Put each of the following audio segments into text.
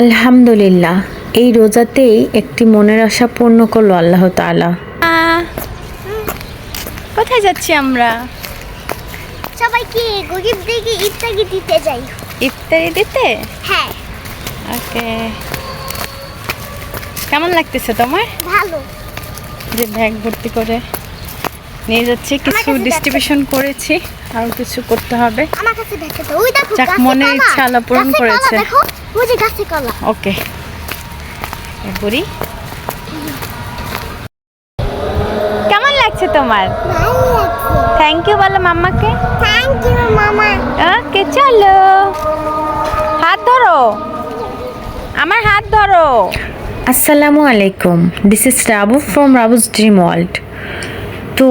আলহামদুলিল্লাহ, এই রোজাতেই একটি মনের আশা পূর্ণ করলো আল্লাহ তাআলা। কোথায় যাচ্ছি আমরা? সবাইকে গরিবদেরকে ইফতারি দিতে যাই। ইফতারি দিতে? হ্যাঁ। ওকে, কেমন লাগতেছে তোমার? ভালো। যে ব্যাগ ভর্তি করে নিয়ে যাচ্ছি, কিছু ডিস্ট্রিবিউশন করেছি, আর কিছু করতে হবে। আমার কাছে দেখো তো, ওই দেখো যাক, মনের ইচ্ছা আল্লাহ পূরণ করেছে। দেখো ওই যে গাছে কলা। ওকে বুড়ি, কেমন লাগছে তোমার? ভালো লাগছে। থ্যাংক ইউ বলো মাম্মাকে। থ্যাংক ইউ মামা। ওকে চলো, হাত ধরো, আমার হাত ধরো। আসসালামু আলাইকুম, this is Rabu from Rabu's dream world. তো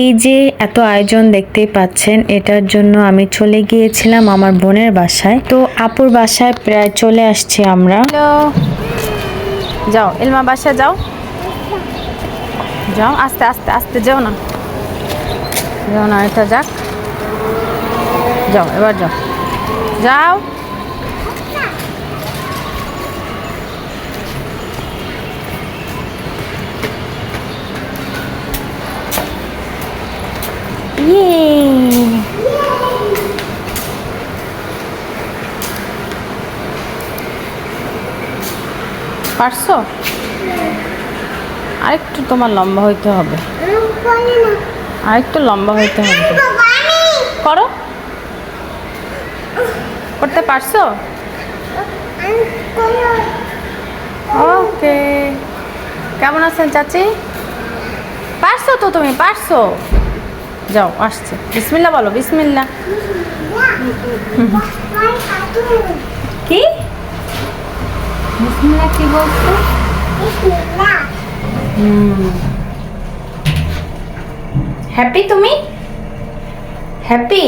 এই যে এত আয়োজন দেখতেই পাচ্ছেন, এটার জন্য আমি চলে গিয়েছিলাম আমার বোনের বাসায়। তো আপুর বাসায় প্রায় চলে আসছি আমরা। হ্যালো, যাও ইলমা বাসা যাও, যাও আস্তে আস্তে আস্তে, যাও না এটা যাক, যাও এবার যাও, যাও। পারছো? আরেকটু তোমার লম্বা হইতে হবে, আরেকটু লম্বা হইতে হবে। করো, করতে পারছো? ওকে, কেমন আছেন চাচি? পারছো তো, তুমি পারছো। যাও, আসছে। বিসমিল্লাহ বলো, বিসমিল্লাহ। কি বিসমিল্লাহ কি বলছো? হ্যাপি? তুমি হ্যাপি?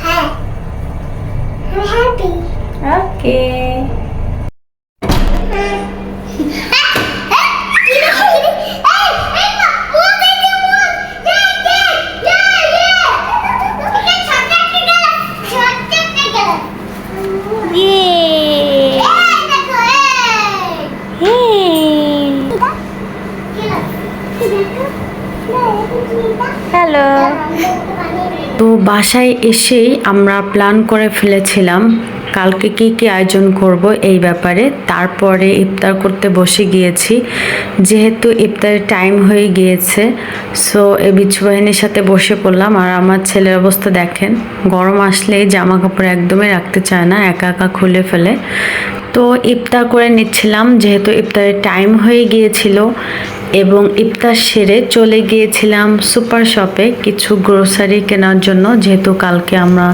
হ্যাঁ, আমি হ্যাপি। ওকে, হ্যালো। তো বাসায় এসেই আমরা প্ল্যান করে ফেলেছিলাম কালকে কি কি আয়োজন করব এই ব্যাপারে। তারপরে ইফতার করতে বসে গিয়েছি, যেহেতু ইফতারের টাইম হয়ে গিয়েছে। সো এই বিচ্ছু বাহিনীর সাথে বসে পড়লাম। আর আমার ছেলের অবস্থা দেখেন, গরম আসলেই জামা কাপড় একদমই রাখতে চায় না, একা একা খুলে ফেলে। তো ইফতার করে নিচ্ছিলাম, যেহেতু ইফতারের টাইম হয়ে গিয়েছিল। এবং ইফতার সেরে চলে গিয়েছিলাম সুপার শপে কিছু গ্রোসারি কেনার জন্য, যেহেতু কালকে আমরা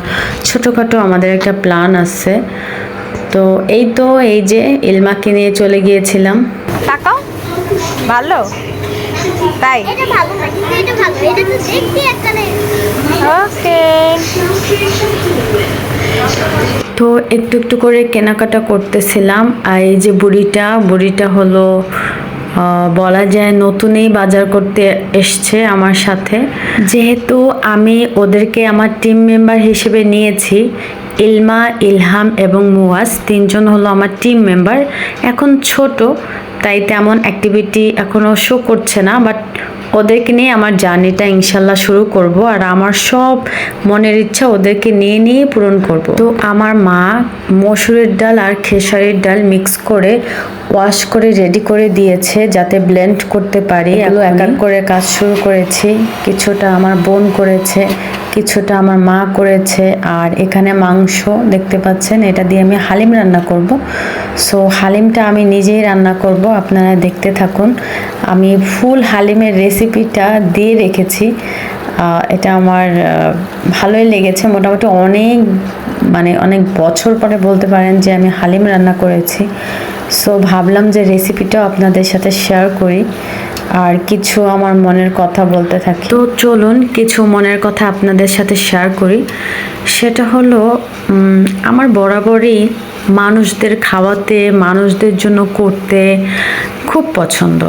ছোটোখাটো আমাদের একটা প্ল্যান আছে। তো এই যে ইলমাকে নিয়ে চলে গিয়েছিলাম। তাকাও, ভালো তাই? এটা ভালো না, কিন্তু এটা ভালো। এটা তো দেখতে একটা নেই। ওকে, তো একটু একটু করে কেনাকাটা করতেছিলাম। আর এই যে বুড়িটা হলো বলা যায় নতুনই বাজার করতে এসছে আমার সাথে। যেহেতু আমি ওদেরকে আমার টিম মেম্বার হিসেবে নিয়েছি, ইলমা, ইলহাম এবং মুয়াজ তিনজন হলো আমার টিম মেম্বার। এখন ছোট, তাই তেমন অ্যাক্টিভিটি এখনও শো করছে না, বাট ওদেরকে নিয়ে আমার জার্নিটা ইনশাল্লাহ শুরু করব। আর আমার সব মনের ইচ্ছা ওদেরকে নিয়ে পূরণ করব। তো আমার মা মসুরের ডাল আর খেসারির ডাল মিক্স করে ওয়াশ করে রেডি করে দিয়েছে, যাতে ব্লেন্ড করতে পারি। এগুলো এক এক করে কাজ শুরু করেছি। কিছুটা আমার বোন করেছে, কিছুটা আমার মা করেছে। আর এখানে মাংস দেখতে পাচ্ছেন, এটা দিয়ে আমি হালিম রান্না করব। সো হালিমটা আমি নিজেই রান্না করব, আপনারা দেখতে থাকুন। আমি ফুল হালিমের রেসিপিটা দিয়ে রেখেছি। এটা আমার ভালোই লেগেছে, মোটামুটি অনেক বছর পরে বলতে পারেন যে আমি হালিম রান্না করেছি। সো ভাবলাম যে রেসিপিটাও আপনাদের সাথে শেয়ার করি আর কিছু আমার মনের কথা বলতে থাকি। তো চলুন কিছু মনের কথা আপনাদের সাথে শেয়ার করি। সেটা হলো আমার বরাবরই মানুষদের খাওয়াতে, মানুষদের জন্য করতে খুব পছন্দ।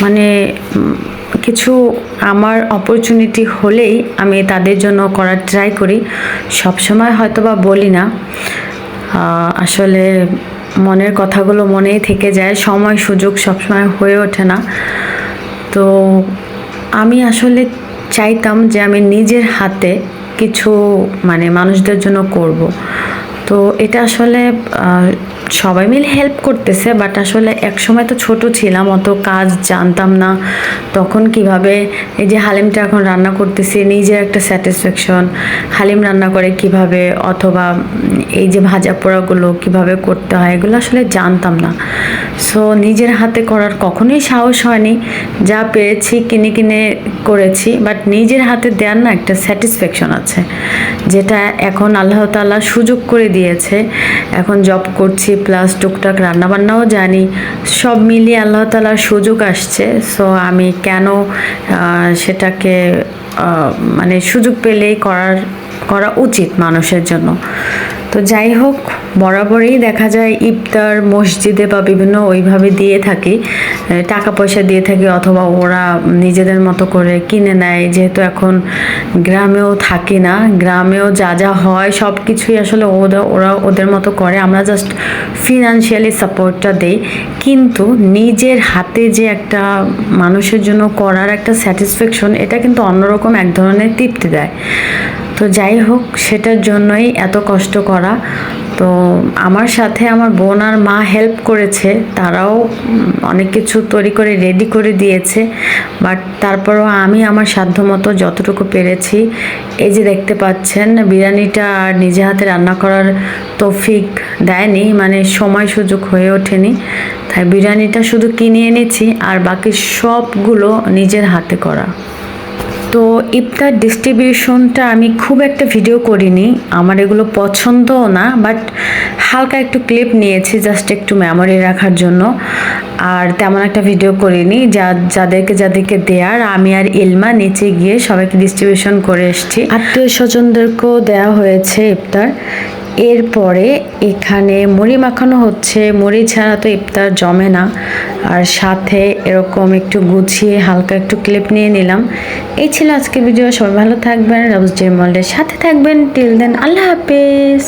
মানে কিছু আমার অপরচুনিটি হলেই আমি তাদের জন্য করার ট্রাই করি। সবসময় হয়তো বা বলি না, আসলে মনের কথাগুলো মনেই থেকে যায়, সময় সুযোগ সবসময় হয়ে ওঠে না। তো আমি আসলে চাইতাম যে আমি নিজের হাতে কিছু মানে মানুষদের জন্য করব। তো এটা আসলে সবাই মিলে হেল্প করতেছে, বাট আসলে এক সময় তো ছোট ছিলাম, অত কাজ জানতাম না। তখন কিভাবে এই যে হালিমটা এখন রান্না করতেছি, নিজের একটা স্যাটিসফ্যাকশন, হালিম রান্না করে কিভাবে, অথবা এই যে ভাজা পোড়াগুলো কিভাবে করতে হয়, এগুলো আসলে জানতাম না। সো নিজের হাতে করার কখনোই সাহস হয়নি, যা পেরেছি কিনে কিনে করেছি, বাট নিজের হাতে দেওয়ার না একটা স্যাটিসফ্যাকশন আছে, যেটা এখন আল্লাহ তাআলা সুযোগ করে দিয়েছে। এখন জব করছি প্লাস টুকটাক রান্নাবান্নাও জানি, সব মিলিয়ে আল্লাহ তাআলার সুযোগ আসছে। সো আমি কেন সেটাকে মানে সুযোগ পেলেই করা উচিত মানুষের জন্য। তো যাই হোক, বরাবরই দেখা যায় ইফতার মসজিদে বা বিভিন্ন ওইভাবে দিয়ে থাকি, টাকা পয়সা দিয়ে থাকি, অথবা ওরা নিজেদের মতো করে কিনে নেয়। যেহেতু এখন গ্রামেও থাকি না, গ্রামেও যা যা হয় সব কিছুই আসলে ওরা ওদের মতো করে, আমরা জাস্ট ফিনান্সিয়ালি সাপোর্টটা দেই। কিন্তু নিজের হাতে যে একটা মানুষের জন্য করার একটা স্যাটিসফ্যাকশন, এটা কিন্তু অন্যরকম এক ধরনের তৃপ্তি দেয়। তো যাই হোক, সেটার জন্যই এত কষ্ট করা। তো আমার সাথে আমার বোন আর মা হেল্প করেছে, তারাও অনেক কিছু তৈরি করে রেডি করে দিয়েছে, বাট তারপরও আমি আমার সাধ্যমতো যতটুকু পেরেছি। এই যে দেখতে পাচ্ছেন, বিরিয়ানিটা আর নিজে হাতে রান্না করার তৌফিক দেয়নি, মানে সময় সুযোগ হয়ে ওঠেনি, তাই বিরিয়ানিটা শুধু কিনে এনেছি, আর বাকি সবগুলো নিজের হাতে করা। তো ইফতার ডিস্ট্রিবিউশনটা আমি খুব একটা ভিডিও করিনি, আমার এগুলো পছন্দও না, বাট হালকা একটু ক্লিপ নিয়েছি জাস্ট একটু মেমোরি রাখার জন্য। আর তেমন একটা ভিডিও করিনি, যাদেরকে দেয়ার আমি আর ইলমা নিচে গিয়ে সবাইকে ডিস্ট্রিবিউশন করে এসেছি। আত্মীয় স্বজনদেরকেও দেওয়া হয়েছে ইফতার। এরপরে এখানে মুড়ি মাখানো হচ্ছে, মুড়ি ছাড়া তো ইফতার জমে না। আর সাথে এরকম একটু গুছিয়ে হালকা একটু ক্লিপ নিয়ে নিলাম। এই ছিল আজকের ভিডিও। সবাই ভালো থাকবেন, রাবুস ড্রিম ওয়ার্ল্ডের সাথে থাকবেন। টিল দেন, আল্লাহ হাফেজ।